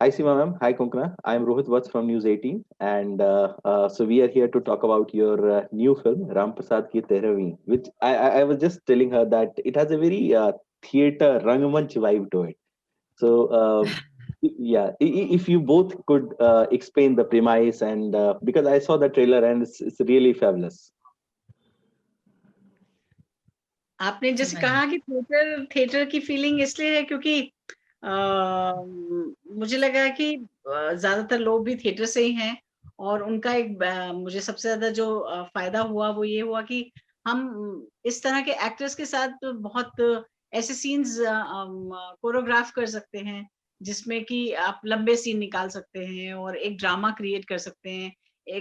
Hi Seema ma'am, hi Konkana. I am Rohit Vats from News 18, and so we are here to talk about your new film Ram Prasad Ki Tehravi, which I was just telling her that it has a very theater Rangamanch vibe to it. So yeah, if you both could explain the premise, and because I saw the trailer and it's really fabulous. आपने जैसे कहा कि theatre theatre की feeling इसलिए है क्योंकि मुझे लगा कि ज्यादातर लोग भी थिएटर से ही हैं और उनका एक मुझे सबसे ज्यादा जो फायदा हुआ वो ये हुआ कि हम इस तरह के एक्टर्स के साथ बहुत ऐसे सीन्स कोरियोग्राफ कर सकते हैं जिसमें कि आप लंबे सीन निकाल सकते हैं और एक ड्रामा क्रिएट कर सकते हैं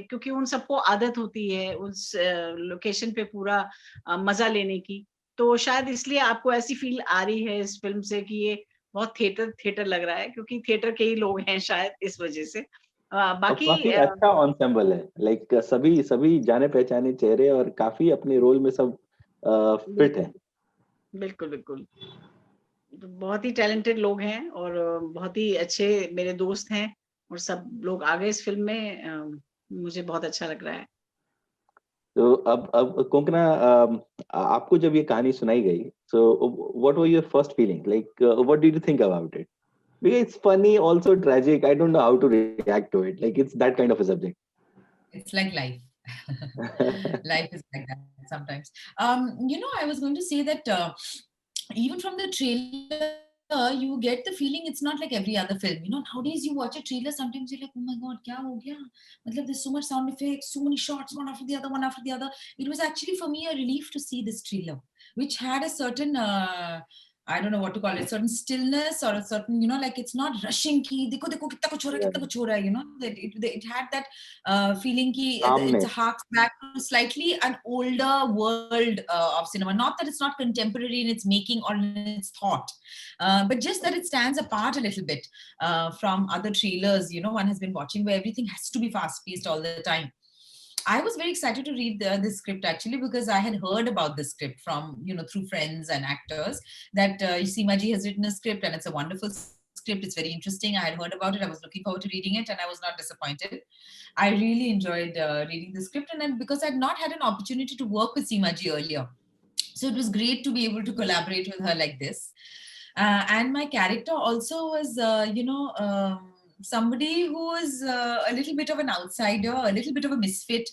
क्योंकि उन सबको आदत होती है उस लोकेशन पे पूरा मजा लेने की। तो शायद इसलिए आपको ऐसी फील आ रही है इस फिल्म से कि ये बहुत थिएटर थिएटर लग रहा है क्योंकि थिएटर के ही लोग हैं शायद इस वजह से। और बाकी काफी अच्छा ensemble है, लाइक सभी सभी जाने पहचाने चेहरे और काफी अपने रोल में सब फिट है। बिल्कुल बिल्कुल। तो बहुत ही टैलेंटेड लोग हैं और बहुत ही अच्छे मेरे दोस्त हैं और सब लोग आ गए इस फिल्म में। मुझे बहुत अच्छा लग रहा है। तो अब कोंकणा, आपको जब ये कहानी सुनाई गई, so what was your first feeling, like what did you think about it? Because it's funny, also tragic. I don't know how to react to it. Like it's that kind of a subject. It's like life. Life is like that sometimes. I was going to say that even from the trailer, you get the feeling it's not like every other film. Nowadays you watch a trailer, sometimes you're like, oh my God, kya ho gaya? Matlab, there's so much sound effects, so many shots, one after the other, one after the other. It was actually for me a relief to see this trailer, which had a certain I don't know what to call it, certain stillness or a certain, like it's not rushing ki, dekho, dekho, kitna kuch ho raha hai, kitna kuch ho raha hai, that it had that feeling ki it's a harks back to slightly an older world of cinema. Not that it's not contemporary in its making or in its thought, but just that it stands apart a little bit from other trailers, one has been watching where everything has to be fast paced all the time. I was very excited to read this script actually because I had heard about this script from, through friends and actors that Seema ji has written a script and it's a wonderful script. It's very interesting. I had heard about it. I was looking forward to reading it and I was not disappointed. I really enjoyed reading the script, and then because I'd not had an opportunity to work with Seema ji earlier. So it was great to be able to collaborate with her like this. And my character also was, somebody who is a little bit of an outsider, a little bit of a misfit.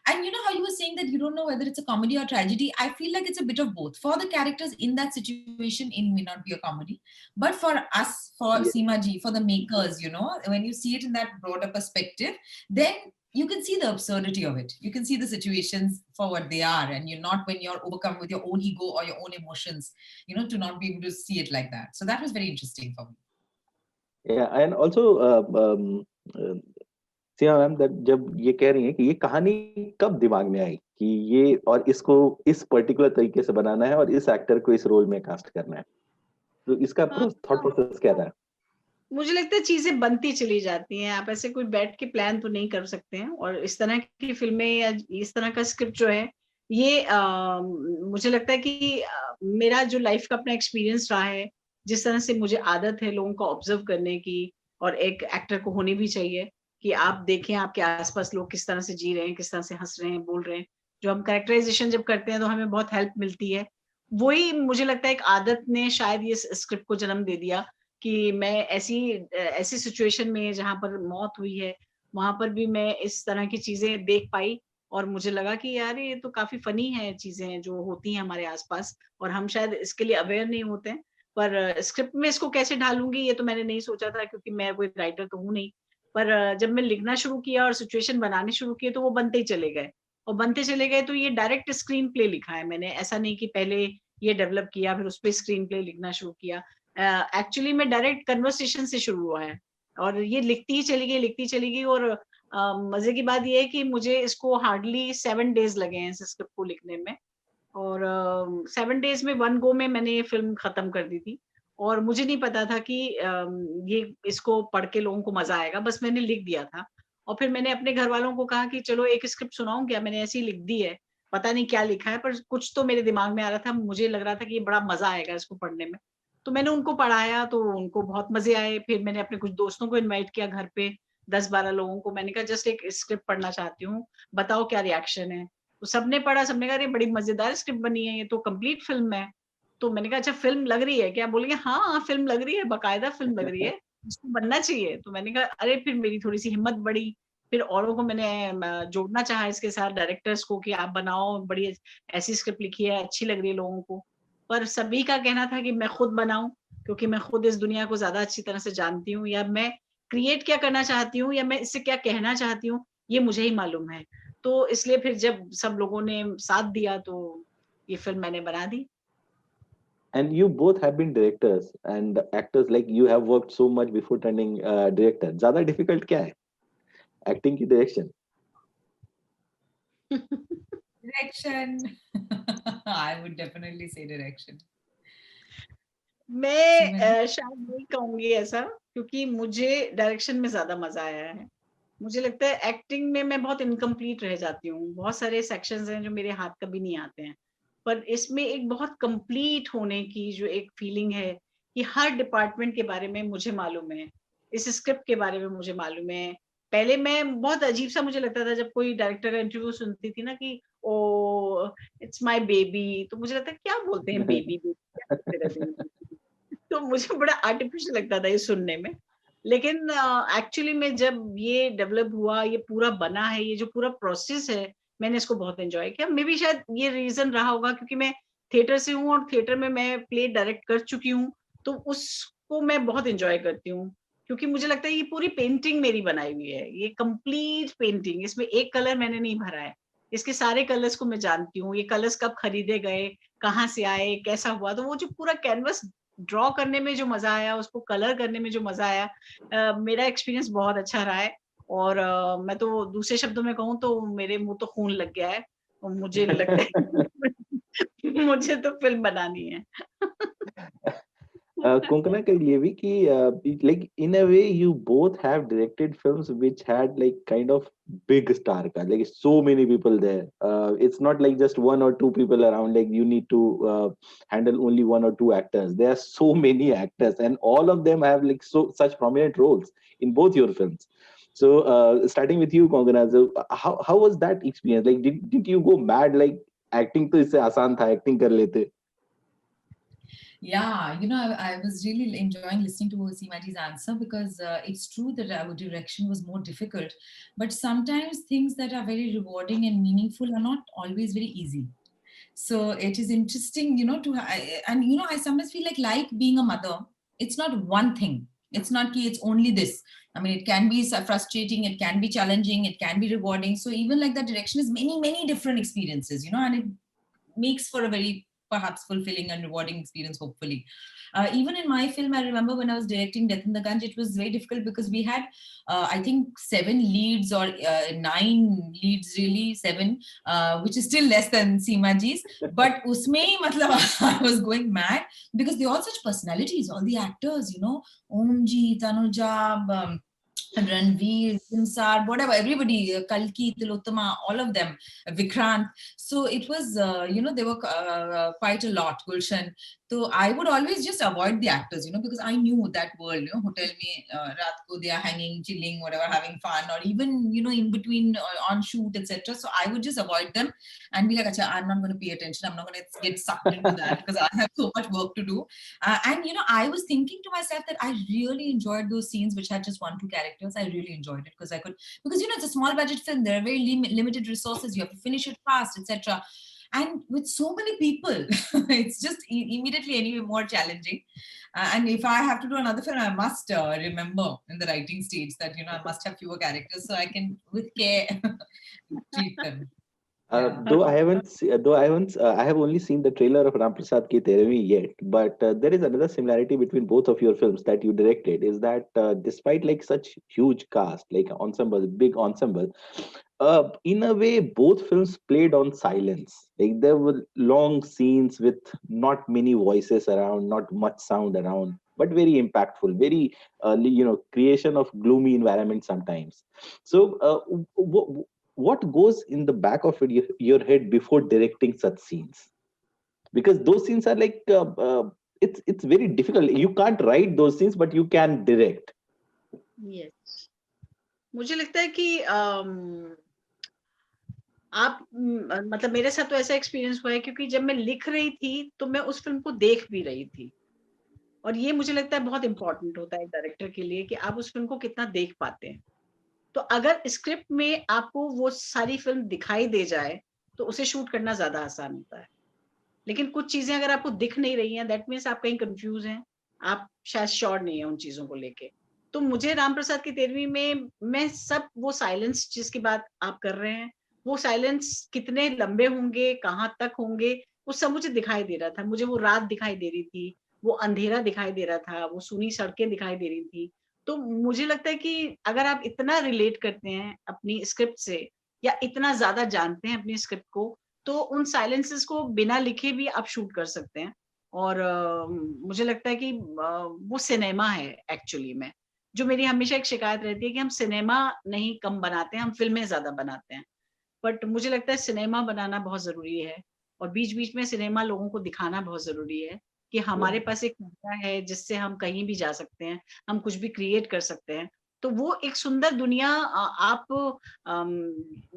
And you know how you were saying that you don't know whether it's a comedy or tragedy? I feel like it's a bit of both. For the characters in that situation, it may not be a comedy. But for us, for Seema ji, for the makers, when you see it in that broader perspective, then you can see the absurdity of it. You can see the situations for what they are, and you're not when you're overcome with your own ego or your own emotions, to not be able to see it like that. So that was very interesting for me. Yeah, and also Seema ma'am, that जब ये कह रही हैं कि ये कहानी कब दिमाग में आई कि ये और इसको इस पर्टिकुलर तरीके से बनाना है और इस एक्टर को इस रोल में कास्ट करना है, तो इसका थॉट प्रोसेस क्या था? मुझे लगता है चीजें बनती चली जाती हैं। आप ऐसे कोई बैठ के प्लान तो नहीं कर सकते हैं और इस तरह की फिल्में या इस तरह का स्क्रिप्ट जो है ये मुझे लगता है कि मेरा जो लाइफ का अपना एक्सपीरियंस रहा है, जिस तरह से मुझे आदत है लोगों को ऑब्जर्व करने की और एक एक्टर को होनी भी चाहिए कि आप देखें आपके आसपास लोग किस तरह से जी रहे हैं, किस तरह से हंस रहे हैं, बोल रहे हैं। जो हम कैरेक्टराइजेशन जब करते हैं तो हमें बहुत हेल्प मिलती है। वही मुझे लगता है एक आदत ने शायद ये स्क्रिप्ट को जन्म दे दिया कि मैं ऐसी सिचुएशन में जहाँ पर मौत हुई है, वहाँ पर भी मैं इस तरह की चीज़ें देख पाई और मुझे लगा कि यार ये तो काफ़ी फ़नी है चीज़ें जो होती हैं हमारे आस-पास और हम शायद इसके लिए अवेयर नहीं होते हैं। पर स्क्रिप्ट में इसको कैसे ढालूँगी ये तो मैंने नहीं सोचा था क्योंकि मैं कोई राइटर तो हूँ नहीं। पर जब मैं लिखना शुरू किया और सिचुएशन बनाने शुरू किए तो वो बनते ही चले गए और बनते चले गए तो ये डायरेक्ट स्क्रीन प्ले लिखा है मैंने। ऐसा नहीं कि पहले ये डेवलप किया फिर उसपे स्क्रीन प्ले लिखना शुरू किया। एक्चुअली में डायरेक्ट कन्वर्सेशन से शुरू हुआ है और ये लिखती चली गई और मजे की बात ये है कि मुझे इसको हार्डली 7 डेज लगे हैं इस स्क्रिप्ट को लिखने में और 7 डेज में वन गो में मैंने ये फिल्म खत्म कर दी थी और मुझे नहीं पता था कि ये इसको पढ़ के लोगों को मजा आएगा, बस मैंने लिख दिया था और फिर मैंने अपने घर वालों को कहा कि चलो एक स्क्रिप्ट सुनाऊं क्या, मैंने ऐसी लिख दी है, पता नहीं क्या लिखा है पर कुछ तो मेरे दिमाग में आ रहा था, मुझे लग रहा था कि ये बड़ा मजा आएगा इसको पढ़ने में। तो मैंने उनको पढ़ाया, तो उनको बहुत मजे आए। फिर मैंने अपने कुछ दोस्तों को इनवाइट किया घर पे, 10-12 लोगों को। मैंने कहा जस्ट एक स्क्रिप्ट पढ़ना चाहती हूँ, बताओ क्या रिएक्शन है। तो सबने पढ़ा, सबने कहा अरे बड़ी मजेदार स्क्रिप्ट बनी है, ये तो कंप्लीट फिल्म है। तो मैंने कहा अच्छा फिल्म लग रही है क्या? बोलेंगे हाँ फिल्म लग रही है, बाकायदा फिल्म लग रही है, इसको बनना चाहिए। तो मैंने कहा अरे, फिर मेरी थोड़ी सी हिम्मत बढ़ी। फिर औरों को मैंने जोड़ना चाहा इसके साथ, डायरेक्टर्स को, कि आप बनाओ, बड़ी ऐसी स्क्रिप्ट लिखी है, अच्छी लग रही है लोगों को। पर सभी का कहना था कि मैं खुद बनाऊं, क्योंकि मैं खुद इस दुनिया को ज्यादा अच्छी तरह से जानती हूँ, या मैं क्रिएट क्या करना चाहती हूँ, या मैं इससे क्या कहना चाहती हूँ, ये मुझे ही मालूम है। तो इसलिए फिर जब सब लोगों ने साथ दिया, तो ये फिल्म मैंने बना दी। And you both have been directors and actors, like you have worked so much before turning director. ज्यादा difficult क्या है acting की direction? Direction. I would definitely say direction. मैं Seema ji? शायद नहीं कहूंगी ऐसा, क्योंकि मुझे डायरेक्शन में ज्यादा मजा आया है। मुझे लगता है एक्टिंग में मैं बहुत इनकम्प्लीट रह जाती हूँ, बहुत सारे सेक्शंस हैं जो मेरे हाथ कभी नहीं आते हैं। पर इसमें एक बहुत कंप्लीट होने की जो एक फीलिंग है, कि हर डिपार्टमेंट के बारे में मुझे मालूम है, इस स्क्रिप्ट के बारे में मुझे मालूम है। पहले मैं बहुत अजीब सा मुझे लगता था जब कोई डायरेक्टर का इंटरव्यू सुनती थी ना, कि ओ इट्स माय बेबी, तो मुझे लगता है क्या बोलते हैं बेबी बेबी, क्या बोलते रहते हैं। तो मुझे बड़ा आर्टिफिशियल लगता था ये सुनने में। लेकिन एक्चुअली में जब ये डेवलप हुआ, ये पूरा बना है, ये जो पूरा प्रोसेस है, मैंने इसको बहुत एंजॉय किया। मे बी शायद ये रीजन रहा होगा, क्योंकि मैं थिएटर से हूँ, और थिएटर में मैं प्ले डायरेक्ट कर चुकी हूँ, तो उसको मैं बहुत एंजॉय करती हूँ। क्योंकि मुझे लगता है ये पूरी पेंटिंग मेरी बनाई हुई है, ये कंप्लीट पेंटिंग, इसमें एक कलर मैंने नहीं भरा है। इसके सारे कलर्स को मैं जानती हूँ, ये कलर्स कब खरीदे गए, कहाँ से आए, कैसा हुआ। तो वो जो पूरा कैनवस ड्रॉ करने में जो मजा आया, उसको कलर करने में जो मजा आया, मेरा एक्सपीरियंस बहुत अच्छा रहा है। और मैं तो दूसरे शब्दों में कहूँ तो मेरे मुंह तो खून लग गया है, और मुझे लगता है मुझे तो फिल्म बनानी है। Konkona Kailyevi, like in a way, you both have directed films which had like kind of big star cast, like so many people there. It's not like just one or two people around. Like you need to handle only one or two actors. There are so many actors, and all of them have like such prominent roles in both your films. So, starting with you, Konkona, so how was that experience? Like, did you go mad? Like acting तो इससे आसान था, acting कर लेते. Yeah, I was really enjoying listening to Seemaji's answer because it's true that our direction was more difficult, but sometimes things that are very rewarding and meaningful are not always very easy. So it is interesting, I sometimes feel like being a mother, it's not one thing. It's not ki it's only this. I mean, it can be frustrating, it can be challenging, it can be rewarding. So even like that direction is many, many different experiences, and it makes for a very perhaps fulfilling and rewarding experience, hopefully. Even in my film, I remember when I was directing Death in the Gunj, it was very difficult because we had, I think, 7 leads or 9 leads, really, 7, which is still less than Seema Ji's. But usme, matlab, I was going mad because they all such personalities, all the actors, Om Ji, Tanuja, Ranveer, Simsar, whatever, everybody, Kalki, Tilottama, all of them, Vikrant. So it was, there were quite a lot, Gulshan. So I would always just avoid the actors, because I knew that world, hotel mein, raat ko they are hanging, chilling, whatever, having fun, or even, in between on shoot, etc. So I would just avoid them and be like, Acha, I'm not going to pay attention. I'm not going to get sucked into that because I have so much work to do. And I was thinking to myself that I really enjoyed those scenes which had just 1-2 characters. I really enjoyed it because because it's a small budget film. There are very limited resources. You have to finish it fast, etc. And with so many people, it's just immediately anyway more challenging. And if I have to do another film, I must remember in the writing stage that I must have fewer characters so I can with care treat them. Yeah. I have only seen the trailer of Ram Prasad Ki Teravi yet, but there is another similarity between both of your films that you directed. Is that despite like such huge cast, like ensemble, big ensemble, in a way, both films played on silence. Like there were long scenes with not many voices around, not much sound around, but very impactful, very creation of gloomy environment sometimes. So, what goes in the back of your head before directing such scenes? Because those scenes are like it's very difficult. You can't write those things, but you can direct. Yes. मुझे लगता है कि आप मतलब मेरे साथ तो ऐसा एक्सपीरियंस हुआ है, क्योंकि जब मैं लिख रही थी तो मैं उस फिल्म को देख भी रही थी, और ये मुझे लगता है बहुत इंपॉर्टेंट होता है डायरेक्टर के लिए कि आप उस फिल्म को कितना देख पाते हैं। तो अगर स्क्रिप्ट में आपको वो सारी फिल्म दिखाई दे जाए तो उसे शूट करना ज्यादा आसान होता है, लेकिन कुछ चीजें अगर आपको दिख नहीं रही हैं, दैट मीन्स आप कहीं कंफ्यूज हैं, आप शायद श्योर नहीं है उन चीजों को लेके। तो मुझे राम प्रसाद की 13वीं में मैं सब वो साइलेंस जिसकी बात आप कर रहे हैं, वो साइलेंस कितने लंबे होंगे, कहाँ तक होंगे, वो सब मुझे दिखाई दे रहा था। मुझे वो रात दिखाई दे रही थी, वो अंधेरा दिखाई दे रहा था, वो सूनी सड़कें दिखाई दे रही थी। तो मुझे लगता है कि अगर आप इतना रिलेट करते हैं अपनी स्क्रिप्ट से, या इतना ज्यादा जानते हैं अपनी स्क्रिप्ट को, तो उन साइलेंसेस को बिना लिखे भी आप शूट कर सकते हैं। और मुझे लगता है कि वो सिनेमा है एक्चुअली में। जो मेरी हमेशा एक शिकायत रहती है कि हम सिनेमा नहीं कम बनाते हैं, हम फिल्में ज्यादा बनाते हैं। बट मुझे लगता है सिनेमा बनाना बहुत जरूरी है, और बीच बीच में सिनेमा लोगों को दिखाना बहुत जरूरी है कि हमारे पास एक मुद्दा है जिससे हम कहीं भी जा सकते हैं, हम कुछ भी क्रिएट कर सकते हैं। तो वो एक सुंदर दुनिया आप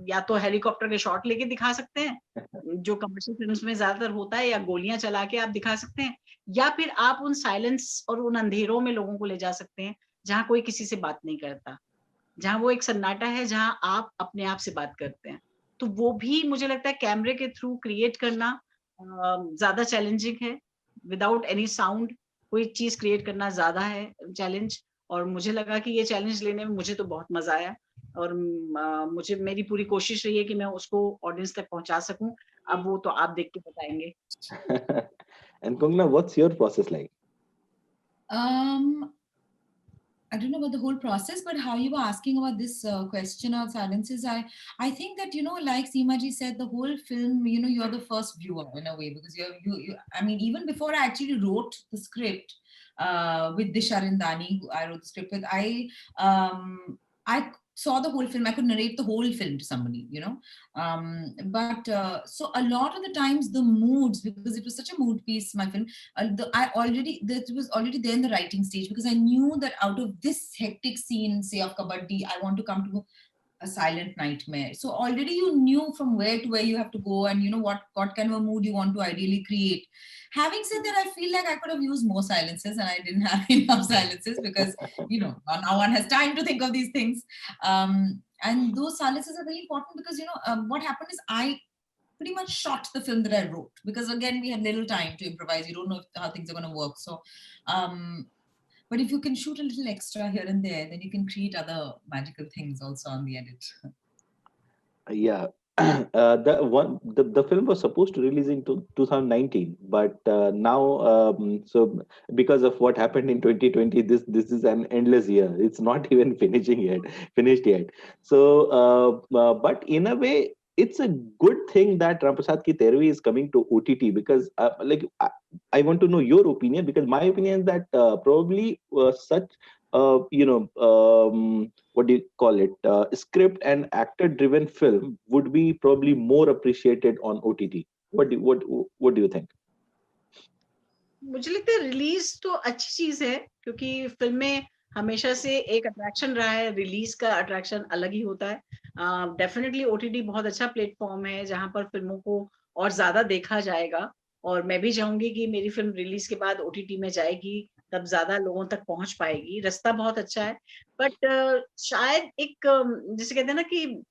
या तो हेलीकॉप्टर के शॉट लेके दिखा सकते हैं, जो कमर्शियल फिल्म्स में ज्यादातर होता है, या गोलियां चला के आप दिखा सकते हैं, या फिर आप उन साइलेंस और उन अंधेरों में लोगों को ले जा सकते हैं जहाँ कोई किसी से बात नहीं करता, जहाँ वो एक सन्नाटा है, जहाँ आप अपने आप से बात करते हैं। तो वो भी मुझे लगता है कैमरे के थ्रू क्रिएट करना ज्यादा चैलेंजिंग है। विदाउट एनी साउंड कोई चीज क्रिएट करना ज्यादा है चैलेंज। और मुझे लगा कि ये चैलेंज लेने में मुझे तो बहुत मजा आया, और मुझे मेरी पूरी कोशिश रही है कि मैं उसको ऑडियंस तक पहुंचा सकूं। अब वो तो आप देख के बताएंगे। And Kongna, what's your process like? Um, I don't know about the whole process, but how you were asking about this question of silences, I think that, you know, like Seema ji said, the whole film, you know, you're the first viewer in a way, because you I mean, even before I actually wrote the script with Disha Rindani, who I wrote the script with, I saw the whole film. I could narrate the whole film to somebody, you know. But so a lot of the times the moods, because it was such a mood piece, my film, that was already there in the writing stage, because I knew that out of this hectic scene, say of kabaddi, I want to come to a silent nightmare. So already you knew from where to where you have to go, and you know what kind of a mood you want to ideally create. Having said that, I feel like I could have used more silences, and I didn't have enough silences, because you know now one has time to think of these things. And those silences are very important, because you know what happened is I pretty much shot the film that I wrote, because again we had little time to improvise. You don't know how things are going to work. So but if you can shoot a little extra here and there, then you can create other magical things also on the edit. Yeah. The film was supposed to release in 2019, but now so because of what happened in 2020, this is an endless year. It's not even finished yet. So but in a way, it's a good thing that Ramprasad Ki Tervi is coming to OTT, because I want to know your opinion, because my opinion is that probably such what do you call it, script and actor driven film would be probably more appreciated on OTT. What do you think? मुझे लगता है release तो अच्छी चीज है, क्योंकि फिल्में हमेशा से एक अट्रैक्शन रहा है, रिलीज का अट्रैक्शन अलग ही होता है। डेफिनेटली ओटीटी बहुत अच्छा प्लेटफॉर्म है जहां पर फिल्मों को और ज्यादा देखा जाएगा, और मैं भी चाहूंगी कि मेरी फिल्म रिलीज के बाद ओटीटी में जाएगी, तब ज्यादा लोगों तक पहुंच पाएगी। रास्ता बहुत अच्छा है, बट शायद एक जैसे कहते हैं ना कि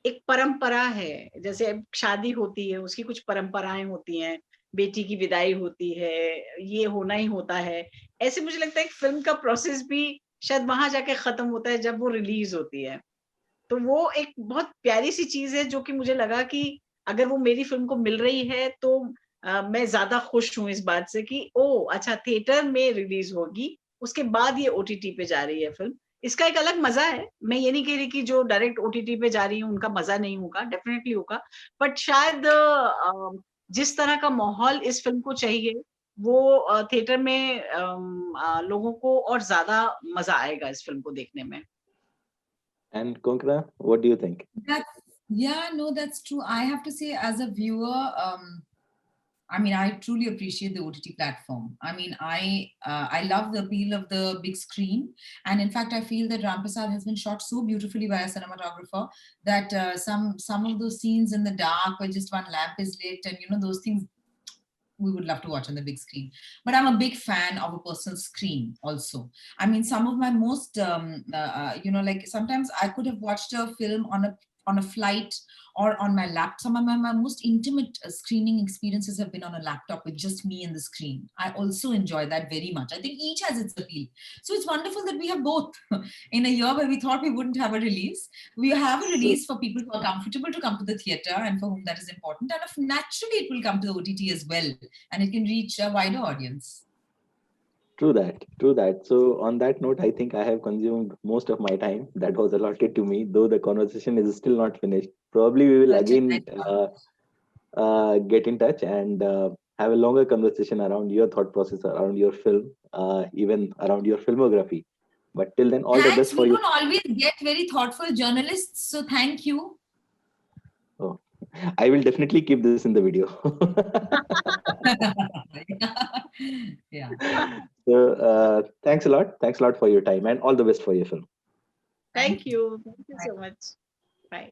एक परंपरा है, जैसे अब शादी होती है उसकी कुछ परंपराएं होती हैं, बेटी की विदाई होती है, ये होना ही होता है। ऐसे मुझे लगता है कि फिल्म का प्रोसेस भी शायद वहां जाके खत्म होता है जब वो रिलीज होती है। तो वो एक बहुत प्यारी सी चीज है, जो कि मुझे लगा कि अगर वो मेरी फिल्म को मिल रही है तो मैं ज्यादा खुश हूँ इस बात से कि ओ अच्छा, थिएटर में रिलीज होगी, उसके बाद ये ओटीटी पे जा रही है फिल्म। इसका एक अलग मजा है। मैं ये नहीं कह रही कि जो डायरेक्ट ओटीटी पे जा रही है उनका मजा नहीं होगा, डेफिनेटली होगा, बट शायद जिस तरह का माहौल इस फिल्म को चाहिए, वो थिएटर में लोगों को और ज्यादा मजा आएगा इस फिल्म को देखने में। And Konkana, what do you think? Yeah, no, that's true. I have to say, as a viewer, I mean, I truly appreciate the OTT platform. I mean, I love the appeal of the big screen, and in fact, I feel that Rampasad has been shot so beautifully by a cinematographer that some of those scenes in the dark where just one lamp is lit, and those things we would love to watch on the big screen. But I'm a big fan of a personal screen also. I mean, some of my most, like sometimes I could have watched a film on a flight or on my laptop. Some of my most intimate screening experiences have been on a laptop with just me and the screen. I also enjoy that very much. I think each has its appeal. So it's wonderful that we have both. In a year where we thought we wouldn't have a release, we have a release for people who are comfortable to come to the theater and for whom that is important. And if naturally it will come to the OTT as well, and it can reach a wider audience. True that, true that. So on that note, I think I have consumed most of my time that was allotted to me, though the conversation is still not finished. Probably we will again get in touch and have a longer conversation around your thought process, around your film, even around your filmography. But till then, all the best for We you. don't always get very thoughtful journalists, so thank you. Oh, I will definitely keep this in the video. Yeah. So thanks a lot. Thanks a lot for your time and all the best for your film. Thank you. Thank you so much. Bye.